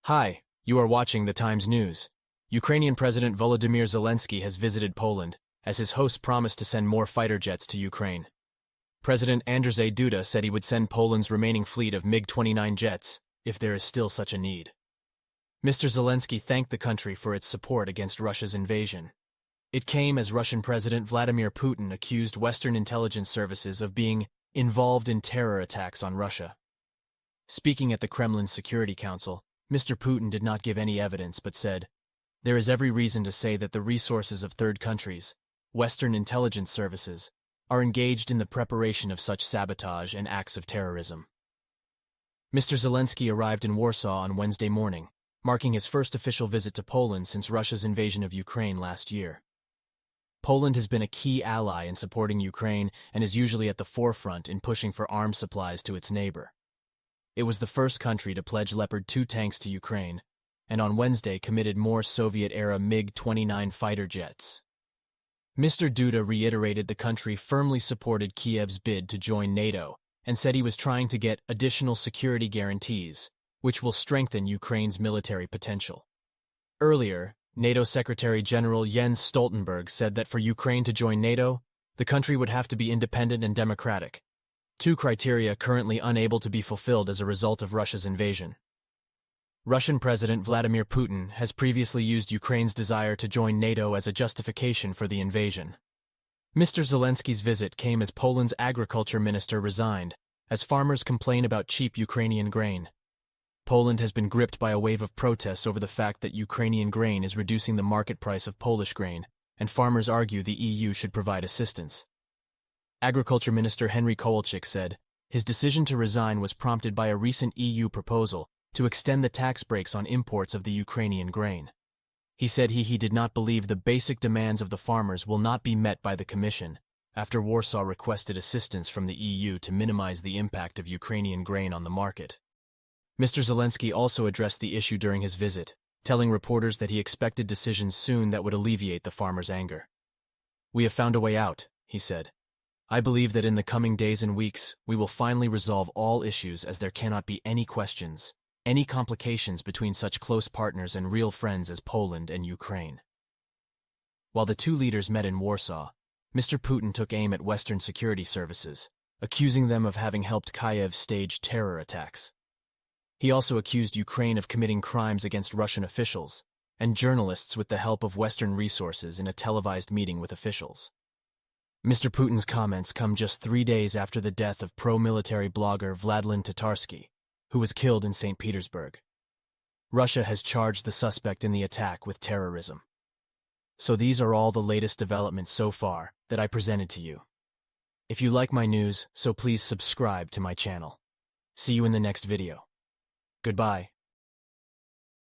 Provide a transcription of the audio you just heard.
Hi, you are watching the Times News. Ukrainian President Volodymyr Zelensky has visited Poland, as his host promised to send more fighter jets to Ukraine. President Andrzej Duda said he would send Poland's remaining fleet of MiG-29 jets, if there is still such a need. Mr. Zelensky thanked the country for its support against Russia's invasion. It came as Russian President Vladimir Putin accused Western intelligence services of being involved in terror attacks on Russia. Speaking at the Kremlin Security Council, Mr. Putin did not give any evidence but said, "There is every reason to say that the resources of third countries, Western intelligence services, are engaged in the preparation of such sabotage and acts of terrorism." Mr. Zelensky arrived in Warsaw on Wednesday morning, marking his first official visit to Poland since Russia's invasion of Ukraine last year. Poland has been a key ally in supporting Ukraine and is usually at the forefront in pushing for arms supplies to its neighbor. It was the first country to pledge Leopard 2 tanks to Ukraine, and on Wednesday committed more Soviet-era MiG-29 fighter jets. Mr. Duda reiterated the country firmly supported Kiev's bid to join NATO and said he was trying to get additional security guarantees, which will strengthen Ukraine's military potential. Earlier, NATO Secretary General Jens Stoltenberg said that for Ukraine to join NATO, the country would have to be independent and democratic, two criteria currently unable to be fulfilled as a result of Russia's invasion. Russian President Vladimir Putin has previously used Ukraine's desire to join NATO as a justification for the invasion. Mr. Zelensky's visit came as Poland's agriculture minister resigned, as farmers complain about cheap Ukrainian grain. Poland has been gripped by a wave of protests over the fact that Ukrainian grain is reducing the market price of Polish grain, and farmers argue the EU should provide assistance. Agriculture Minister Henry Kowalczyk said his decision to resign was prompted by a recent EU proposal to extend the tax breaks on imports of the Ukrainian grain. He said he did not believe the basic demands of the farmers will not be met by the Commission, after Warsaw requested assistance from the EU to minimize the impact of Ukrainian grain on the market. Mr. Zelensky also addressed the issue during his visit, telling reporters that he expected decisions soon that would alleviate the farmers' anger. "We have found a way out," he said. "I believe that in the coming days and weeks, we will finally resolve all issues as there cannot be any questions, any complications between such close partners and real friends as Poland and Ukraine." While the two leaders met in Warsaw, Mr. Putin took aim at Western security services, accusing them of having helped Kiev stage terror attacks. He also accused Ukraine of committing crimes against Russian officials and journalists with the help of Western resources in a televised meeting with officials. Mr. Putin's comments come just 3 days after the death of pro-military blogger Vladlen Tatarsky, who was killed in St. Petersburg. Russia has charged the suspect in the attack with terrorism. So these are all the latest developments so far that I presented to you. If you like my news, so please subscribe to my channel. See you in the next video. Goodbye.